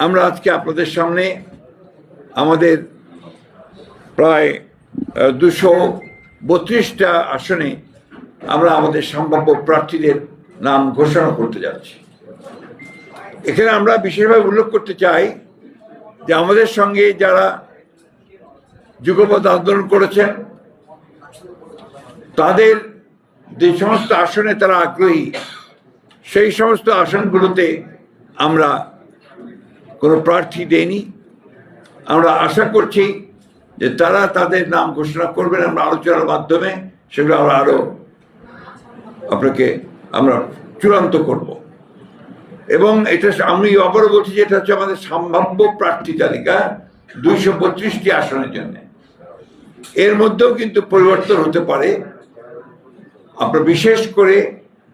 আমরা আজকে আপনাদের সামনে আমাদের প্রায় 232টা আসনে আমরা আমাদের সম্ভাব্য প্রার্থীদের নাম ঘোষণা করতে যাচ্ছি। এখানে আমরা বিশেষভাবে উল্লেখ করতে চাই যে আমাদের সঙ্গে যারা যুগপৎ আন্দোলন করেছেন তাদের যে সমস্ত আসনে তারা আগ্রহী, সেই সমস্ত আসনগুলোতে আমরা কোনো প্রার্থী দেইনি। আমরা আশা করছি যে তারা তাদের নাম ঘোষণা করবেন, আমরা আলোচনার মাধ্যমে সেগুলো আমরা আরো আমরা চূড়ান্ত করব। এবং এটা আমি আবারও বলছি যে এটা হচ্ছে আমাদের সম্ভাব্য প্রার্থী তালিকা 232টি আসনের জন্য। এর মধ্যেও কিন্তু পরিবর্তন হতে পারে। আমরা বিশেষ করে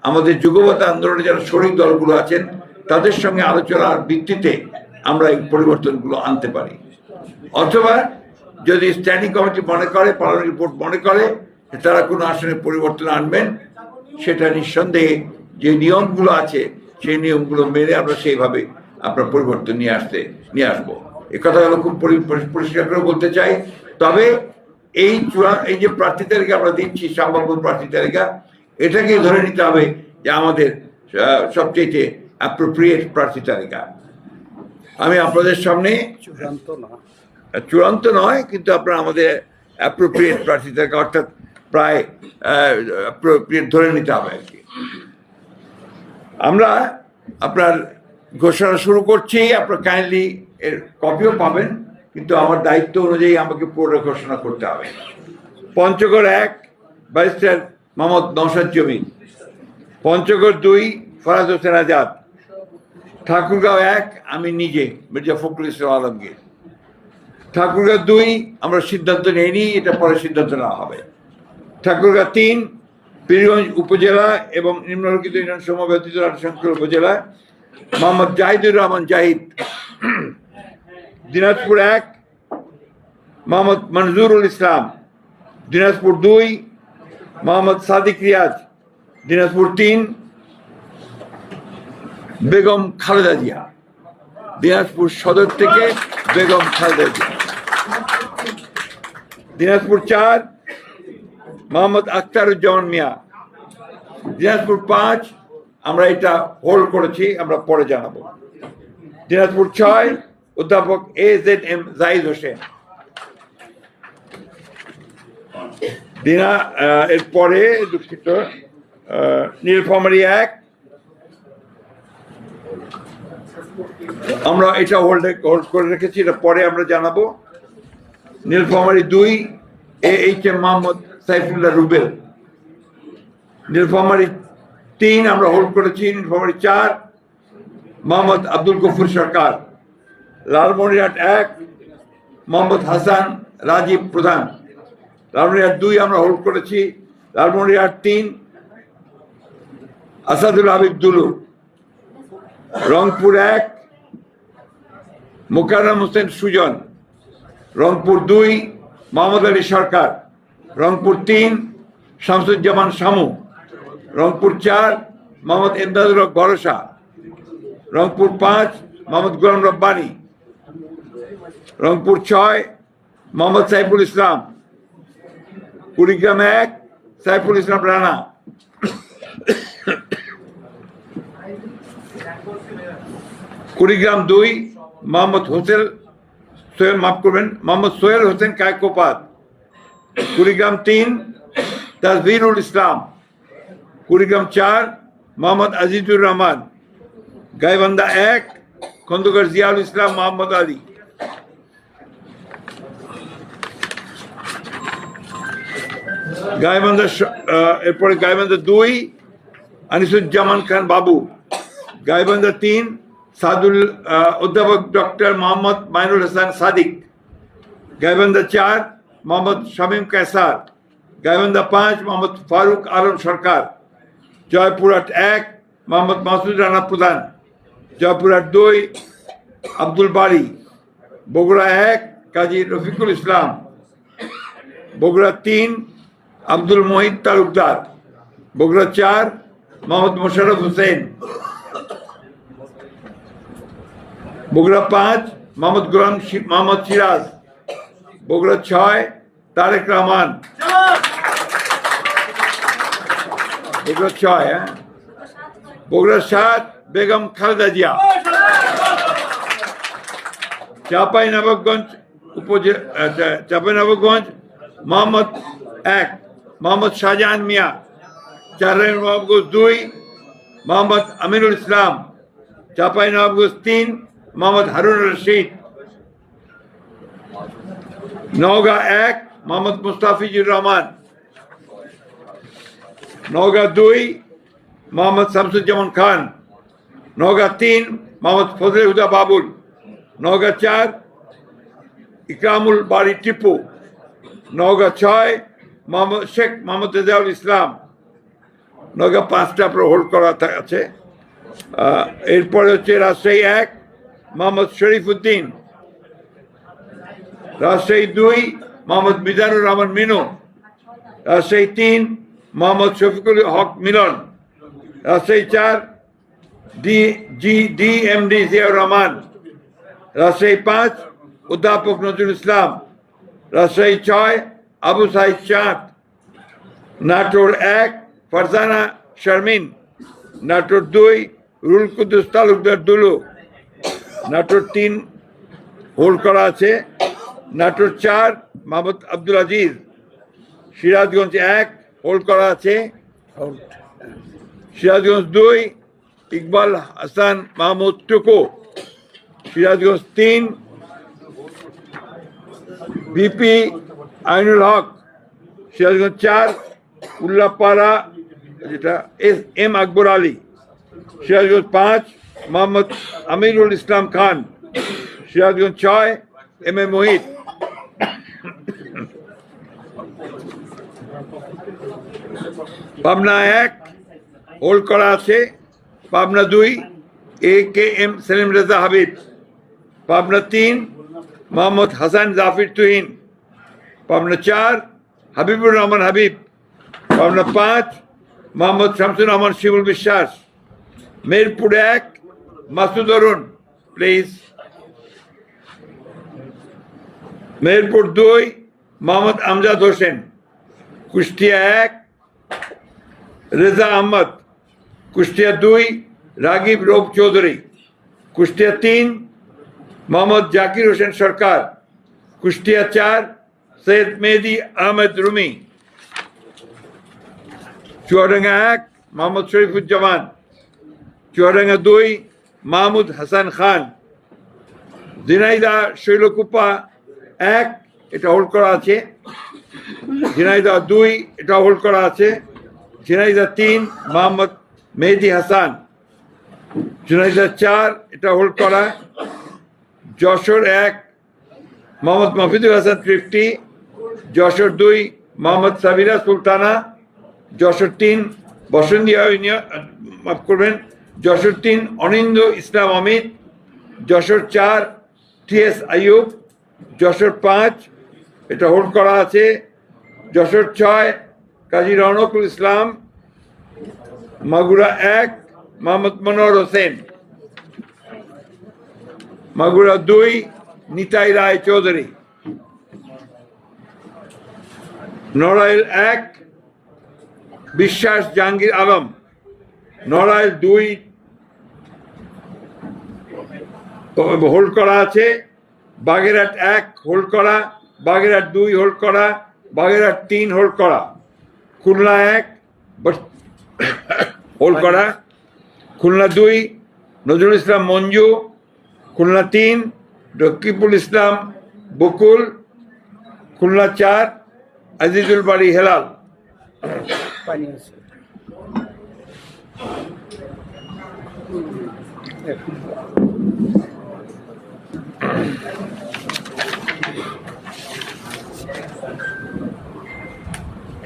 আমাদের যুগপৎ আন্দোলনে যারা শরিক দলগুলো আছেন তাদের সঙ্গে আলোচনার ভিত্তিতে আমরা এই পরিবর্তনগুলো আনতে পারি, অথবা যদি স্ট্যান্ডিং কমিটি মনে করে, পার্লামেন্ট রিপোর্ট মনে করে তারা কোনো আসনে পরিবর্তন আনবেন, সেটা নিঃসন্দেহে যে নিয়মগুলো আছে সেই নিয়মগুলো মেনে আমরা সেইভাবে আপনার পরিবর্তন নিয়ে আসবো। এই কথাগুলো খুব পরিষ্কার করে বলতে চাই। তবে এই যে প্রার্থী তালিকা আমরা দিচ্ছি, সম্ভাব্য প্রার্থী তালিকা, এটাকে ধরে নিতে হবে যে আমাদের সবচেয়ে অ্যাপ্রোপ্রিয়েট প্রার্থী তালিকা। আমি আপনাদের সামনে চূড়ান্ত নয়, কিন্তু আপনার আমাদের অ্যাপ্রোপ্রিয়েট প্রার্থী তালিকা, অর্থাৎ প্রায় অ্যাপ্রোপ্রিয়েট ধরে নিতে হবে আর কি। আমরা আপনার ঘোষণা শুরু করছি। আপনার কাইন্ডলি এর কপিও পাবেন, কিন্তু আমার দায়িত্ব অনুযায়ী আমাকে পুরো ঘোষণা করতে হবে। পঞ্চগড় 1 ব্যারিস্টার মোহাম্মদ নওশাদ জমির, পঞ্চগড় 2 ফরাজ হোসেন আজাদ, ঠাকুরগাঁও 1 আমি নিজে মির্জা ফখরুল ইসলাম আলমগীর। ঠাকুরগাঁও 2 আমরা সিদ্ধান্ত নেইনি, এটা পরে সিদ্ধান্ত নেওয়া হবে। ঠাকুরগাঁও 3 পীরগঞ্জ উপজেলা এবং নিম্নলিখিত ইউনিয়ন সমূহ ব্যতীত আটশঙ্কর উপজেলা মোহাম্মদ জাহিদুর রহমান জাহিদ। দিনাজপুর 1 মোহাম্মদ মনজুরুল ইসলাম, দিনাজপুর 2 মোহাম্মদ সাদিক রিয়াজ, দিনাজপুর 3 বেগম খালেদা জিয়া, দিনাজপুর সদর থেকে বেগম খালেদা জিয়া। দিনাজপুর 4 মোহাম্মদ আখতারুজ্জামান মিয়া, দিনাজপুর 5 আমরা এটা হোল্ড করেছি, আমরা পরে জানাবো। দিনাজপুর 6 অধ্যাপক AZM জাহিদ হোসেন। এরপরে দুঃখিত, নীলফামারী 1 আমরা এটা হোল্ড করে রেখেছি, এটা পরে আমরা জানাবো। নীলফামারী 2 AHM মোহাম্মদ সাইফুল্লাহ রুবেল। নীলফামারী 3 আমরা হোল্ড করেছি। নীলফামারী 4 মোহাম্মদ আব্দুল গফুর সরকার। লালমনিরহাট 1 মোহাম্মদ হাসান রাজীব প্রধান। লালমনিরহাট 2 আমরা হোল্ড করেছি। লালমনিরহাট 3 আসাদুল হাবিব দুলু। রংপুর 1 মোকাররম হোসেন সুজন। রংপুর 2 মোহাম্মদ আলী সরকার। রংপুর 3 শামসুজ্জামান শামু। রংপুর 4 মোহাম্মদ এমদাদুল হক ভরসা। রংপুর 5 মোহাম্মদ গোলাম রব্বানী। রংপুর 6 মোহাম্মদ সাইফুল ইসলাম। কুড়িগ্রাম 1 সাইফুল ইসলাম রানা। কুড়িগ্রাম 2 মোহাম্মদ মোহাম্মদ সোহেল হোসেন কায়কোপাত। কুড়িগ্রাম 3 তাজভিরুল ইসলাম। কুড়িগ্রাম 4 মোহাম্মদ আজিজুর রহমান। গাইবান্ধা 1 খন্দকার জিয়াউল ইসলাম মোহাম্মদ আলী। এরপরে গাইবান্ধা 2 আনিসুজ্জামান খান বাবু। গাইবান্ধা 3 অধ্যাপক ডক্টর মোহাম্মদ মাইনুল হাসান সাদিক। গাইবান্ধা 4 মোহাম্মদ শামীম কায়সার। গাইবান্ধা 5 মোহাম্মদ ফারুক আলম সরকার। জয়পুরহাট 1 মোহাম্মদ মাসুদ রানা প্রধান। জয়পুরহাট 2 আব্দুল বারি। বগুড়া 1 কাজী রফিকুল ইসলাম। বগুড়া 3 আব্দুল মহিদ তালুকদার। বগুড়া 4 মোহাম্মদ মোশাররফ হোসেন। বগুড়া 5 মোহাম্মদ গোলাম মোহাম্মদ সিরাজ, বগুড়া 6 তারেক রহমান, বগুড়া 6, বগুড়া 7 বেগম খালেদা জিয়া, চাঁপাইনবাবগঞ্জ চাঁপাইনবাবগঞ্জ মোহাম্মদ 1 মোহাম্মদ শাহজাহান মিয়া, চাঁপাইনবাবগঞ্জ 2 মোহাম্মদ আমিনুল ইসলাম, চাঁপাইনবাবগঞ্জ 3 মোহাম্মদ হারুন রশিদ, নওগাঁ 1 মোহাম্মদ মুস্তাফিজুর রহমান, নওগাঁ 2 মোহাম্মদ শামসুজ্জামান খান, নওগাঁ 3 মোহাম্মদ ফজলে হুদা বাবুল, নওগাঁ 4 ইকরামুল বাড়ি টিপু, নওগাঁ 6 মোহাম্মদ শেখ মোহাম্মদ রেজাউল ইসলাম, নওগাঁ 5টা হোল্ড করা আছে। এরপরে হচ্ছে রাজশাহী 1 মোহাম্মদ শরীফ উদ্দিন, রাজশাহী 2 মোহাম্মদ মিজানুর রহমান মিনু, রাজশাহী 3 মোহাম্মদ শফিকুল হক মিলন, রাজশাহী 4 ডিএমডি জিয়াউর রহমান, রাজশাহী 5 অধ্যাপক নজরুল ইসলাম, রাজশাহী 6 আবু সাইদ চাঁদ, নাটোর 1 ফারজানা শারমিন, নাটোর 2 রুল কুদ্দুস তালুকদার দুলু, নাটোর 3 হোল্ড করা আছে, নাটোর 4 মোহাম্মদ আব্দুল আজিজ, সিরাজগঞ্জ 1 হোল্ড করা আছে, সিরাজগঞ্জ 2 ইকবাল হাসান মাহমুদ টুকু, সিরাজগঞ্জ 3 বিপি আইনুল হক, সিরাজগঞ্জ 4 উল্লাপাড়া যেটা M Akbar Ali, Sirajganj 5 Mohammad Amirul Islam Khan, Sirajganj 6 M A Mohit, Pabna 1 hold করা আছে, পাবনা 2 এ K M Selim Reza Habib, Pabna 3 Mohammad Hasan Zafir Tuhin, Pabna 4 Habibur Rahman Habib, Pabna 5 Mohammad Shamsur Rahman Shimul Biswas, Mirpur 1 Masud Arun please, Mirpur 2 Mohammad Amjad Hossain, Kushtia 1 Reza Ahmad, Kushtia 2 Ragib Rauf Chowdhury, Kushtia 3 Mohammad Zakir Hossain সরকার, কুষ্টিয়া 4 সৈয়দ মেহেদি আহমেদ রুমি, চুয়াডাঙ্গা 1 মোহাম্মদ শরীফুজ্জামান, চুয়াডাঙ্গা 2 মাহমুদ হাসান খান, ঝিনাইদহ শৈলকুপা 1 এটা হোল্ড করা আছে, ঝিনাইদহ 2 এটা হোল্ড করা আছে, ঝিনাইদহ 3 মোহাম্মদ মেহেদি হাসান, ঝিনাইদহ 4 এটা হোল্ড করা, যশোর 1 মোহাম্মদ মফিদুল হাসান তৃপ্তি, যশোর 2 মোহাম্মদ সাবিরা সুলতানা, যশোর 3 বসন্তিয়া মাফ করবেন, যশোর 3 অনিন্দ ইসলাম অমিত, যশোর 4 টিএস আইয়ুব, যশোর 5 এটা হোল্ড করা আছে, যশোর 6 কাজী রওনকুল ইসলাম, মাগুরা 1 মোহাম্মদ মনোহর হোসেন, মাগুরা 2 নিতাই রায় চৌধুরী, নড়াইল 1 বিশ্বাস জাহাঙ্গীর আলম, নড়াইল 2 হোল্ড করা আছে, বাগেরহাট 1 হোল্ড করা, বাগেরহাট 2 হোল্ড করা, বাগেরহাট 3 হোল্ড করা, খুলনা 1 হোল্ড করা, খুলনা 2 নজরুল ইসলাম মঞ্জু, খুলনা 3 রকিবুল ইসলাম বকুল, খুলনা 4 আজিজুল বাড়ি হেলাল।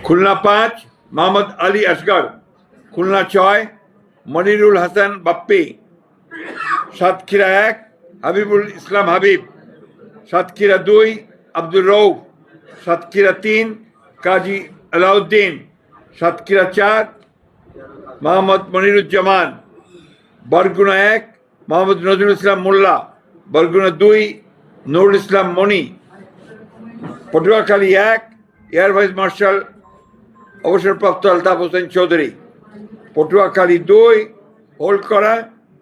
খুলনা 5 মোহাম্মদ আলী আসগর, খুলনা 6 মনিরুল হাসান বাপ্পি, সাতক্ষীরা 1 হাবিবুল ইসলাম হাবিব, সাতক্ষীরা 2 আব্দুর রৌফ, সাতক্ষীরা 3 কাজী আলাউদ্দিন, সাতক্ষীরা 4 মোহাম্মদ মনিরুজ্জামান, বরগুনা 1 মোহাম্মদ নজরুল ইসলাম মোল্লা, বরগুনা 2 নুরুল ইসলাম মনি, পটুয়াখালী 1 এয়ার ভাইস মার্শাল অবসরপ্রাপ্ত আলতাফ হোসেন চৌধুরী, পটুয়াখালী 2 হোল্ড করা,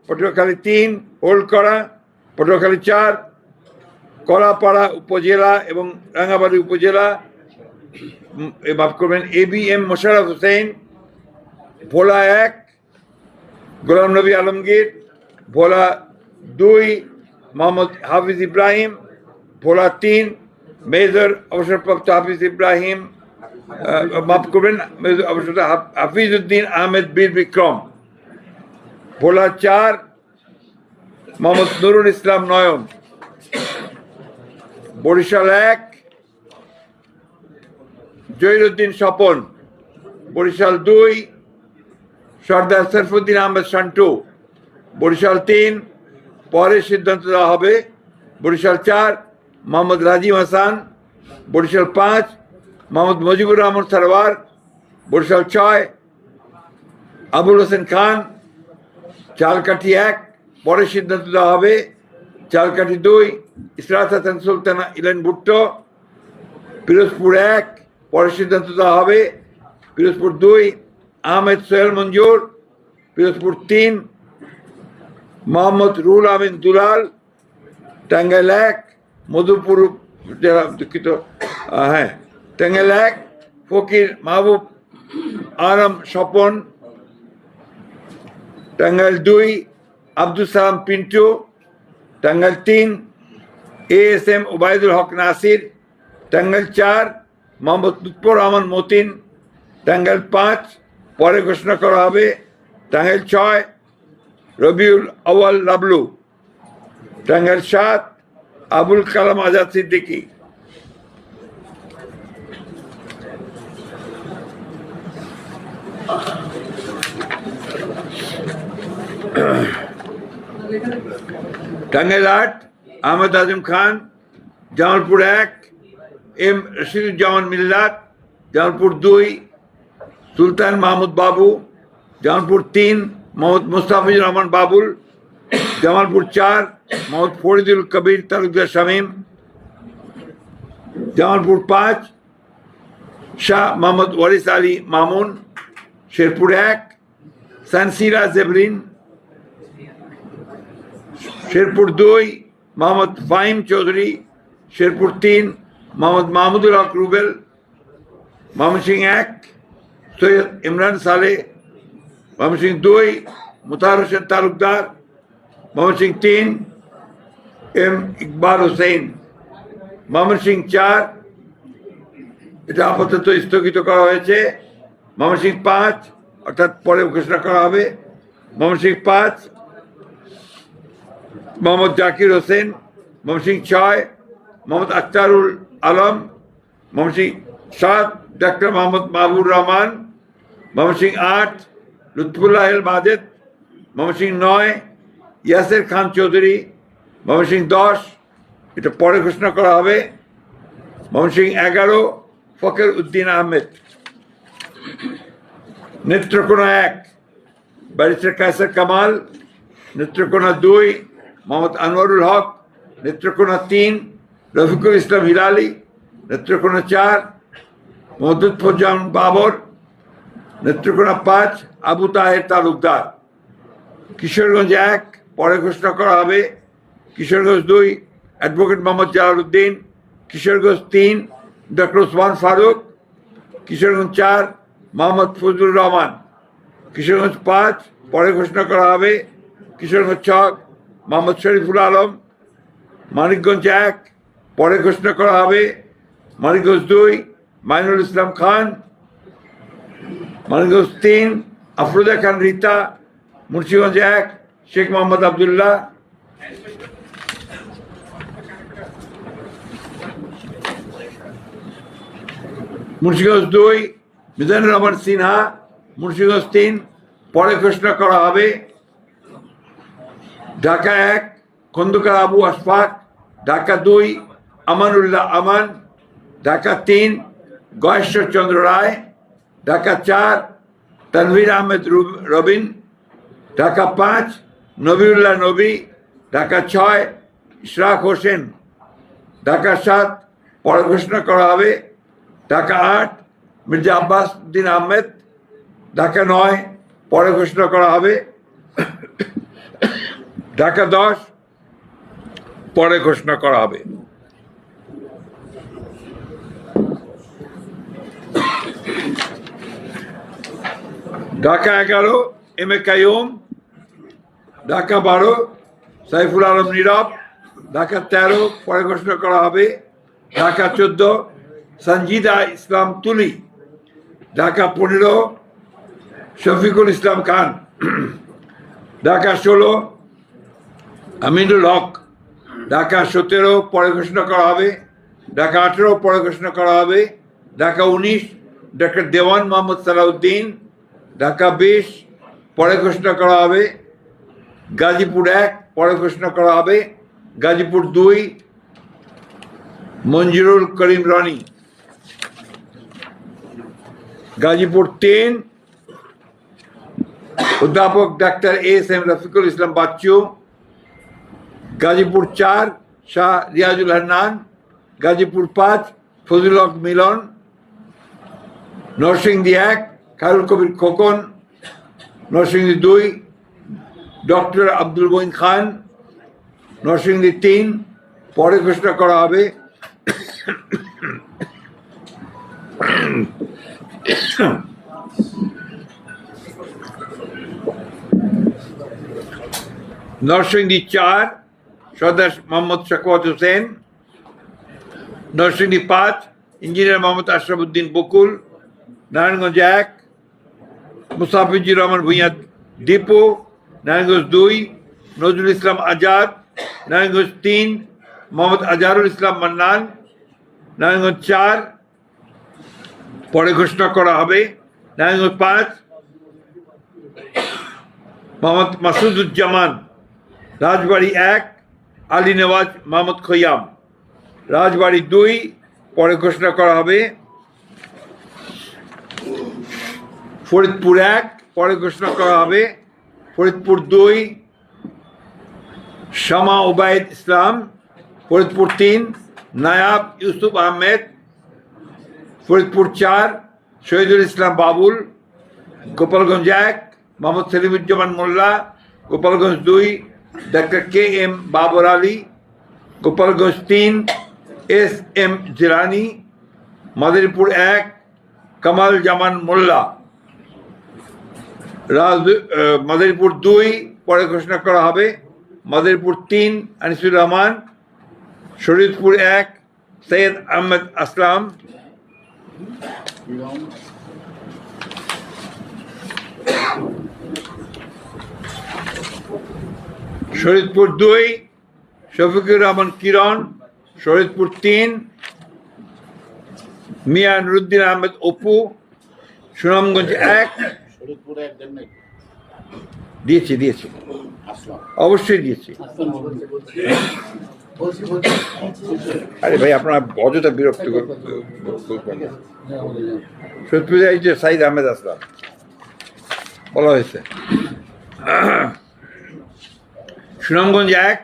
পটুয়াখালী 3 হোল্ড করা, পটুয়াখালী 4 কলাপাড়া উপজেলা এবং রাঙ্গাবাড়ি উপজেলা মাফ করবেন ABM মোশাররফ হোসেন, ভোলা 1 গোলাম নবী আলমগীর, ভোলা 2 মোহাম্মদ হাফিজ ইব্রাহিম, ভোলা 3 মেজর অবসরপ্রাপ্ত হাফিজ ইব্রাহিম মাফ করবেন হাফিজ উদ্দিন আহমেদ বীর বিক্রম, ভোলা 4 মোহাম্মদ নুরুল ইসলাম নয়ন, বরিশাল 1 জহিরুদ্দিন স্বপন, বরিশাল 2 সর্দার সরফুদ্দিন আহমেদ শান্টু, বরিশাল 3 পরে সিদ্ধান্ত দেওয়া হবে, বরিশাল 4 মোহাম্মদ রাজিম হাসান, বরিশাল 5 মোহাম্মদ মুজিবুর রহমান সরওয়ার, বরিশাল 6 আবুল হোসেন খান, চালকাঠি 1 পরে সিদ্ধান্ত দেওয়া হবে, চালকাঠি 2 ইসরাত হাসান সুলতানা ইলেন ভুট্টো, পিরোজপুর 1 পরে সিদ্ধান্ত দেওয়া হবে, পিরোজপুর 2 আহমেদ সোহেল মঞ্জুর, পিরোজপুর 3 মোহাম্মদ রুহুল আমিন দুলাল, টাঙ্গাইল 1 মধুপুর দুঃখিত হ্যাঁ টাঙ্গাইল 1 ফকির মাহবুব আলম স্বপন, টাঙ্গাইল 2 আব্দুল সালাম পিন্টু, টাঙ্গাইল 3 ASM ওবায়দুল হক নাসির, টাঙ্গাইল 4 মোহাম্মদ লুৎফর রহমান মতিন, টাঙ্গাইল 5 পরে ঘোষণা করা হবে, টাঙ্গাইল 6 রবিউল আউয়াল লাবলু, টাঙ্গাইল 7 আবুল কালাম আজাদ সিদ্দিকী, টাঙ্গাইল 8 আহমেদ আজম খান, জামালপুর 1 M রশিদুজ্জামান মিল্লাত, জামালপুর 2 সুলতান মাহমুদ বাবু, জামালপুর 3 মোহাম্মদ মুস্তাফিজুর রহমান বাবুল, জামালপুর 4 মোহাম্মদ ফরিদুল কবির তালুকদার শামীম, জামালপুর 5 শাহ মোহাম্মদ ওয়ারিস আলী মামুন, শেরপুর 1 সানসিরা জেবরিন, শেরপুর 2 মোহাম্মদ ফাহিম চৌধুরী, শেরপুর 3 মোহাম্মদ মাহমুদুল হক রুবেল, ময়মনসিংহ 1 সৈয়দ ইমরান সালেহ, ময়মনসিংহ 2 মুতাহার হোসেন তালুকদার, ময়মনসিংহ 3 M ইকবাল হোসেন, ময়মনসিংহ 4 এটা আপাতত স্থগিত করা হয়েছে, ময়মনসিংহ 5 অর্থাৎ পরে ঘোষণা করা হবে, ময়মনসিংহ 5 মোহাম্মদ জাকির হোসেন, ময়মনসিংহ 6 মোহাম্মদ আখতারুল আলম, ময়মনসিংহ 7 ডাক্তার মোহাম্মদ মাহবুর রহমান, ময়মনসিংহ 8 লুৎফুল্লাহ এল মাজেদ, ময়মনসিংহ 9 ইয়াসের খান চৌধুরী, ময়মনসিংহ 10 এটা পরে ঘোষণা করা হবে, ময়মনসিংহ 11 ফকির উদ্দিন আহমেদ, নেত্রকোনা 1 ব্যারিস্টার কায়সার কামাল, নেত্রকোনা 2 মোহাম্মদ আনোয়ারুল হক, নেত্রকোনা 3 রফিকুল ইসলাম হিলালি, নেত্রকোনা 4 মোহাম্মদ লুৎফুজ্জামান বাবর, নেত্রকোনা 5 আবু তাহের তালুকদার, কিশোরগঞ্জ 1 পরে ঘোষণা করা হবে, কিশোরগঞ্জ 2 অ্যাডভোকেট মোহাম্মদ জালালউদ্দিন, কিশোরগঞ্জ 3 ডক্টর ওসমান ফারুক, কিশোরগঞ্জ 4 মোহাম্মদ ফজলুর রহমান, কিশোরগঞ্জ 5 পরে ঘোষণা করা হবে, কিশোরগঞ্জ 6 মোহাম্মদ শরীফুল আলম, মানিকগঞ্জ 1 পরে ঘোষণা করা হবে, মানিকগঞ্জ 2 মাইনুল ইসলাম খান, মানিকগঞ্জ 3 আফরোজা খান রীতা, মুন্সিগঞ্জ 1 শেখ মোহাম্মদ আবদুল্লাহ, মুন্সিগঞ্জ 2 মিজানুর রহমান সিনহা, মুন্সিগঞ্জ 3 পরে ঘোষণা করা হবে, ঢাকা 1 খন্দকার আবু আশফাক, ঢাকা 2 আমানুল্লাহ আমান, ঢাকা 3 গয়েশ্বর চন্দ্র রায়, ঢাকা 4 তানভীর আহমেদ রবিন, ঢাকা 5 নবিউল্লাহ নবী, ঢাকা 6 ইশরাক হোসেন, ঢাকা 7 পরে ঘোষণা করা হবে। ঢাকা 8 মির্জা আব্বাস উদ্দিন আহমেদ, ঢাকা 9 পরে ঘোষণা করা হবে। ঢাকা 10 পরে ঘোষণা করা হবে। ঢাকা 11 এম এ কাইয়ুম, ঢাকা 12 সাইফুল আলম নীরব, ঢাকা 13 পরে ঘোষণা করা হবে। ঢাকা 14 সঞ্জিদা ইসলাম তুলি, ঢাকা 15 শফিকুল ইসলাম খান, ঢাকা 16 আমিনুল হক, ঢাকা 17 পরে ঘোষণা করা হবে। ঢাকা 18 পরে ঘোষণা করা হবে। ঢাকা 19 ডক্টর দেওয়ান মোহাম্মদ সালাউদ্দিন, ঢাকা 20 পরে ঘোষণা করা হবে। গাজীপুর 1 পরে ঘোষণা করা হবে। গাজীপুর 2 মঞ্জুরুল করিম রনি, গাজীপুর 3 অধ্যাপক doctor S M Rafiqul Islam Bachchu, Gazipur 4 Shah Riazul Hannan, Gazipur 5 Fazlul হক মিলন, নরসিংদী 1 খায়রুল কবির খোকন, নরসিংদী 2 ডক্টর আব্দুল মঈন খান, নরসিংদী 3 পরে ঘোষণা করা হবে। নরসিংদী 4 সর্দার মোহাম্মদ শাকওয়াত হোসেন, নরসিংদী 5 ইঞ্জিনিয়ার মোহাম্মদ আশরাফ উদ্দিন বকুল, নারায়ণগঞ্জ 1 মুসাফিজুর রহমান ভূঁইয়া দীপু, নারায়ণগঞ্জ 2 নজরুল ইসলাম আজাদ, নারায়ণগঞ্জ 3 মোহাম্মদ আজহারুল ইসলাম মান্নান, নারায়ণগঞ্জ 4 পরে ঘোষণা করা হবে। নারায়ণগঞ্জ 5 মোহাম্মদ মাসুদুজ্জামান, রাজবাড়ী 1 আলী নেওয়াজ মোহাম্মদ খৈয়াম, রাজবাড়ী 2 পরে ঘোষণা করা হবে। ফরিদপুর 1 পরে ঘোষণা করা হবে। Faridpur 2 Shama Obaid Islam, Faridpur 3 Nayab Yusuf Ahmed, Faridpur 4 Shahidul Islam Babul, Gopalganj 1 Mohammad Selimuzzaman Molla, Gopalganj 2 doctor K M Babar Ali, Gopalganj 3 S M Jilani, Madaripur 1 Kamal Zaman Molla, Madaripur 2 পরে ঘোষণা করা হবে। মাদারীপুর 3 আনিসুর রহমান, শরীয়তপুর 1 সৈয়দ আহমেদ আসলাম, শরীয়তপুর 2 শফিকুর রহমান কিরণ, শরীয়তপুর 3 মিয়া নুরুদ্দিন আহমেদ অপু, সুনামগঞ্জ 1 দিয়েছি অবশ্যই দিয়েছি। আরে ভাই আপনারা অযথা বিরক্ত করবেন। শরীয়তপুর এই যে সাইদ আহমেদ আসলাম বলা হয়েছে। সুনামগঞ্জ 1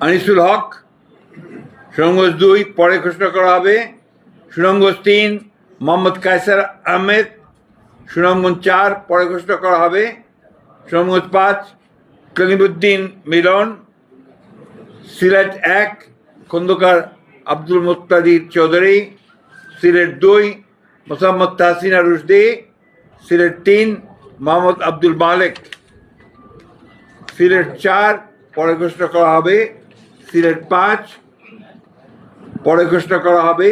আনিসুল হক, সুনামগঞ্জ 2 পরে ঘোষণা করা হবে। সুনামগঞ্জ 3 মোহাম্মদ কায়সার আহমেদ, সুনামগঞ্জ 4 পরে ঘোষণা করা হবে। সুনামগঞ্জ 5 কলিমুদ্দিন মিলন, সিলেট 1 খন্দকার আব্দুল মুক্তাদির চৌধুরী, সিলেট 2 মোসাম্মদ তাহসিনা রুশদি, সিলেট 3 মোহাম্মদ আব্দুল মালেক, সিলেট 4 পরে ঘোষণা করা হবে। সিলেট 5 পরে ঘোষণা করা হবে।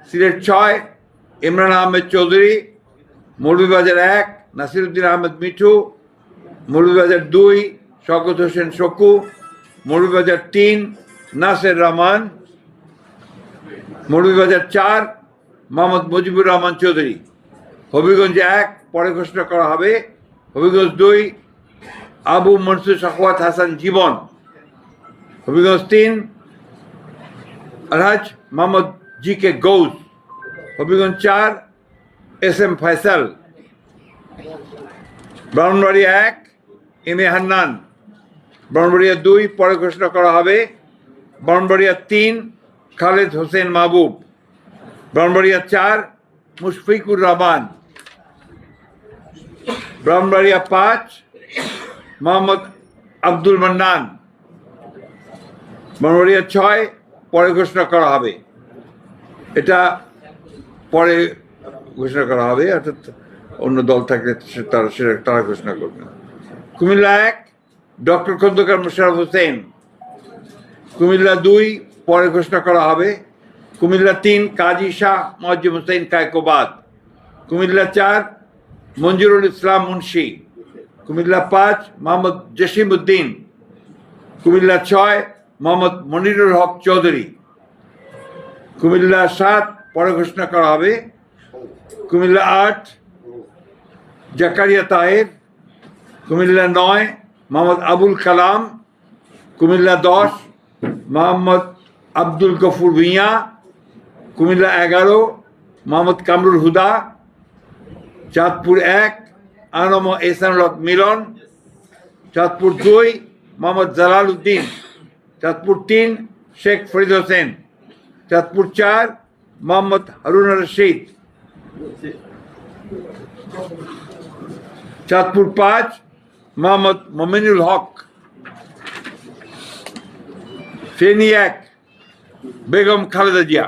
সিলেট 6 ইমরান আহমেদ চৌধুরী, মৌলভীবাজার 1 নাসিরুদ্দিন আহমেদ মিঠু, মৌলভীবাজার 2 শওকত হোসেন শকু, মৌলভীবাজার 3 নাসের রহমান, মৌলভীবাজার 4 মোহাম্মদ মুজিবুর রহমান চৌধুরী, হবিগঞ্জ 1 পরে ঘোষণা করা হবে। Habiganj 2 Abu Mansur Shakwat Hasan Jibon, Habiganj 3 Alhaj Mohammad G K Gaus, Habiganj 4 S M Faisal, Brahmanbaria 1 M A Hannan, Brahmanbaria 2 পরে ঘোষণা করা হবে। ব্রাহ্মণবাড়িয়া 3 খালেদ হোসেন মাহবুব। ব্রাহ্মণবাড়িয়া 4 মুশফিকুর রহমান। ব্রাহ্মণবাড়িয়া 5 মোহাম্মদ আব্দুল মান্নান। ব্রাহ্মণবাড়িয়া 6 পরে ঘোষণা করা হবে। এটা পরে ঘোষণা করা হবে, অর্থাৎ অন্য দল থাকলে তারা ঘোষণা করবে। কুমিল্লা 1 ডক্টর খন্দকার মোশাররফ হোসেন। কুমিল্লা 2 পরে ঘোষণা করা হবে। কুমিল্লা 3 কাজী শাহ মুয়াজ্জম হোসেন কায়কোবাদ। কুমিল্লা 4 মঞ্জুরুল ইসলাম মুন্সি। কুমিল্লা 5 মোহাম্মদ জসিম উদ্দিন। কুমিল্লা 6 মোহাম্মদ মনিরুল হক চৌধুরী। কুমিল্লা 7 পরে ঘোষণা করা হবে। কুমিল্লা 8 জাকারিয়া তাহের। কুমিল্লা 9 মোহাম্মদ আবুল কালাম। কুমিল্লা 10 মোহাম্মদ আব্দুল গফুর ভুঁইয়া। কুমিল্লা 11 মোহাম্মদ কামরুল হুদা। চাঁদপুর 1 আনম এহসানুল হক মিলন। চাঁদপুর 2 মোহাম্মদ জালাল উদ্দিন। চাঁদপুর 3 শেখ ফরিদ হোসেন। চাঁদপুর 4 মোহাম্মদ হারুন রশিদ। চাঁদপুর 5 মোহাম্মদ মমিনুল হক। ফেনী 1 বেগম খালেদা জিয়া।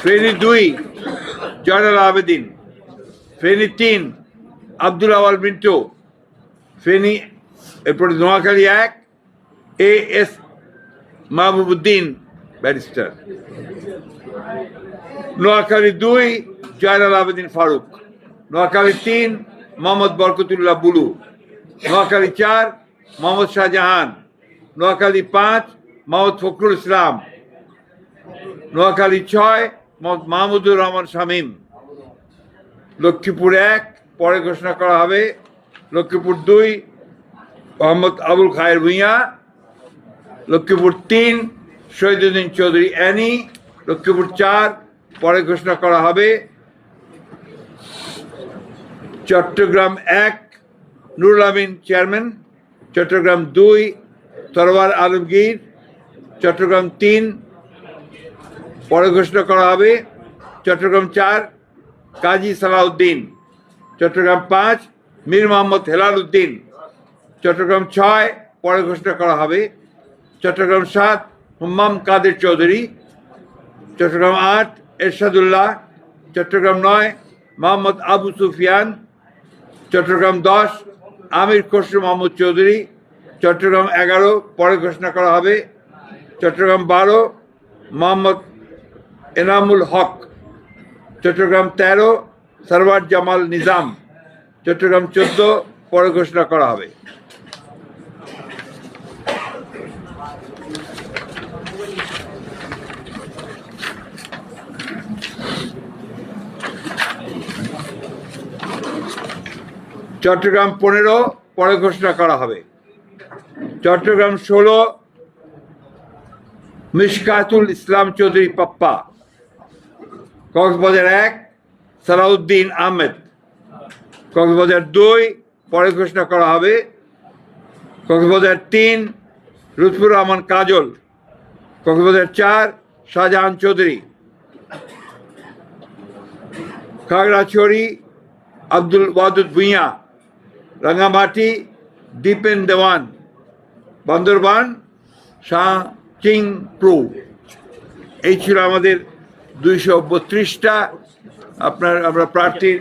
ফেনী 2 জয়নাল আবেদিন। ফেনী 3 আব্দুল আওয়াল মিন্টু। ফেনী এরপরে নোয়াখালী 1 AS মাহবুবুদ্দিন ব্যারিস্টার। নোয়াখালী 2 জয়নাল আবেদিন ফারুক। নোয়াখালী 3 মোহাম্মদ বরকতুল্লাহ বুলু। নোয়াখালী 4 মোহাম্মদ শাহজাহান। নোয়াখালী 5 মোহাম্মদ ফখরুল ইসলাম। নোয়াখালী 6 মোহাম্মদ মাহমুদুর রহমান শামীম। লক্ষ্মীপুর 1 পরে ঘোষণা করা হবে। লক্ষ্মীপুর 2 মোহাম্মদ আবুল খায়ের ভুঁইয়া। লক্ষ্মীপুর 3 শহীদুদ্দিন চৌধুরী অ্যানি। লক্ষ্মীপুর 4 পরে ঘোষণা করা হবে। চট্টগ্রাম 1 নুরুল আমিন চেয়ারম্যান। চট্টগ্রাম 2 সরওয়ার আলমগীর। চট্টগ্রাম 3 পরে ঘোষণা করা হবে। চট্টগ্রাম 4 কাজী সালাউদ্দিন। চট্টগ্রাম 5 মীর মোহাম্মদ হেলাল উদ্দিন। চট্টগ্রাম 6 পরে ঘোষণা করা হবে। চট্টগ্রাম 7 হুম্মাম কাদের চৌধুরী। চট্টগ্রাম 8 এরশাদুল্লাহ। চট্টগ্রাম 9 মোহাম্মদ আবু সুফিয়ান। চট্টগ্রাম 10 আমির খসরু মাহমুদ চৌধুরী। চট্টগ্রাম 11 পরে ঘোষণা করা হবে। চট্টগ্রাম 12 মোহাম্মদ এনামুল হক। চট্টগ্রাম 13 সরওয়ার জামাল নিজাম। চট্টগ্রাম 14 পরে ঘোষণা করা হবে। চট্টগ্রাম 15 পরে ঘোষণা করা হবে। চট্টগ্রাম 16 মিশকাতুল ইসলাম চৌধুরী পাপ্পা। কক্সবাজার 1 সালাউদ্দিন আহমেদ। কক্সবাজার 2 পরে ঘোষণা করা হবে। কক্সবাজার 3 লুৎফুর রহমান কাজল। কক্সবাজার 4 শাহজাহান চৌধুরী। খাগড়াছড়ি আব্দুল ওয়াদুদ ভুঁইয়া। রাঙ্গামাটি দীপেন দেওয়ান। বান্দরবান শাহ চিং প্রু। এই ছিল আমাদের 232টা আমরা প্রার্থীর,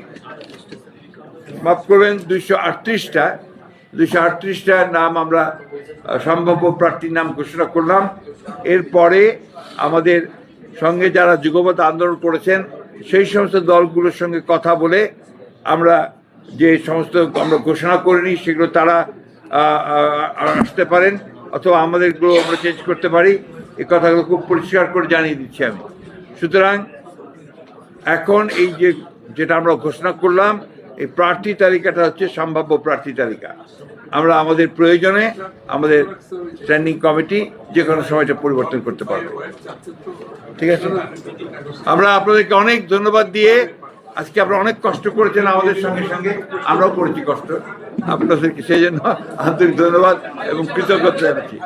মাফ করবেন 238টা নাম আমরা সম্ভাব্য প্রার্থীর নাম ঘোষণা করলাম। এরপরে আমাদের সঙ্গে যারা যুগপৎ আন্দোলন করেছেন সেই সমস্ত দলগুলোর সঙ্গে কথা বলে আমরা যে সমস্ত আমরা ঘোষণা করিনি সেগুলো তারা আসতে পারেন, অথবা আমাদেরগুলো আমরা চেঞ্জ করতে পারি। এই কথাগুলো খুব পরিষ্কার করে জানিয়ে দিচ্ছি আমি। সুতরাং এখন এই যেটা আমরা ঘোষণা করলাম, এই প্রার্থী তালিকাটা হচ্ছে সম্ভাব্য প্রার্থী তালিকা। আমরা আমাদের প্রয়োজনে আমাদের স্ট্যান্ডিং কমিটি যে কোনো সময়টা পরিবর্তন করতে পারবো। ঠিক আছে, আমরা আপনাদেরকে অনেক ধন্যবাদ দিয়ে, আজকে আপনারা অনেক কষ্ট করেছেন আমাদের সঙ্গে সঙ্গে, আমরাও করেছি কষ্ট। আপনাদেরকে সেই জন্য আন্তরিক ধন্যবাদ এবং কৃতজ্ঞতা জানাচ্ছি।